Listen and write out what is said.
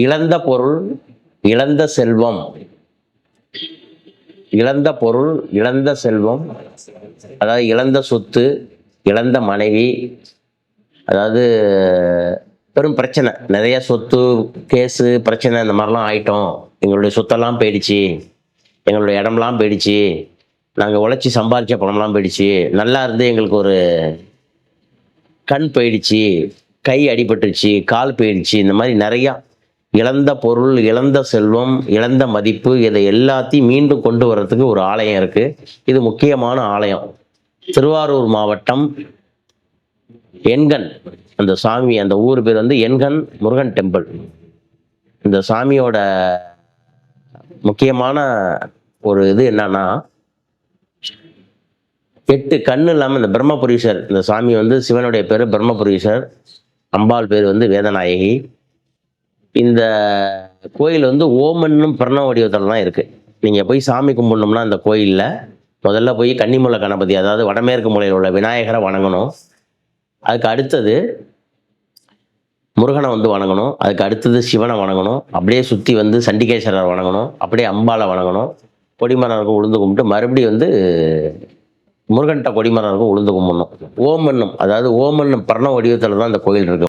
இழந்த பொருள், இழந்த செல்வம். இழந்த பொருள், இழந்த செல்வம், அதாவது இழந்த சொத்து, இழந்த மனைவி, அதாவது பெரும் பிரச்சனை. நிறைய சொத்து, கேஸு, பிரச்சனை இந்த மாதிரிலாம் ஆயிட்டோம். எங்களுடைய சொத்தெல்லாம் போயிடுச்சு, எங்களுடைய இடம்லாம் போயிடுச்சு, நாங்கள் உழைச்சி சம்பாதிச்ச பணம்லாம் போயிடுச்சு, நல்லா இருந்து எங்களுக்கு ஒரு கண் போயிடுச்சு, கை அடிபட்டுருச்சு, கால் போயிடுச்சு, இந்த மாதிரி நிறையா இழந்த பொருள், இழந்த செல்வம், இழந்த மதிப்பு, இதை எல்லாத்தையும் மீண்டும் கொண்டு வர்றதுக்கு ஒரு ஆலயம் இருக்கு. இது முக்கியமான ஆலயம். திருவாரூர் மாவட்டம் எண்கண். அந்த சாமி, அந்த ஊர் பேர் வந்து எண்கண் முருகன் டெம்பிள். இந்த சாமியோட முக்கியமான ஒரு இது என்னன்னா, 8 கண்ணு இல்லாமல் இந்த பிரம்மபுரீஸ்வர், இந்த சாமி வந்து சிவனுடைய பேர் பிரம்மபுரீஸ்வர், அம்பாள் பேர் வந்து வேதநாயகி. இந்த கோயில் வந்து ஓமன்னும் பிரணவ வடிவத்தில் தான் இருக்கு. நீங்கள் போய் சாமி கும்பிடணும்னா இந்த கோயிலில் முதல்ல போய் கன்னிமூல கணபதி, அதாவது வடமேற்கு மூலையில் உள்ள விநாயகரை வணங்கணும். அதுக்கு அடுத்தது முருகனை வந்து வணங்கணும். அதுக்கு அடுத்தது சிவனை வணங்கணும். அப்படியே சுற்றி வந்து சண்டிகேஸ்வரர் வணங்கணும். அப்படியே அம்பாளை வணங்கணும். கொடிமரருக்கும் உளுந்து கும்பிட்டு மறுபடியும் வந்து முருகன்கிட்ட கொடிமரருக்கும் உளுந்து கும்பிடணும். ஓமன்னும், அதாவது ஓமன்னும் பிரணவ வடிவத்தில் தான் இந்த கோயில் இருக்கு.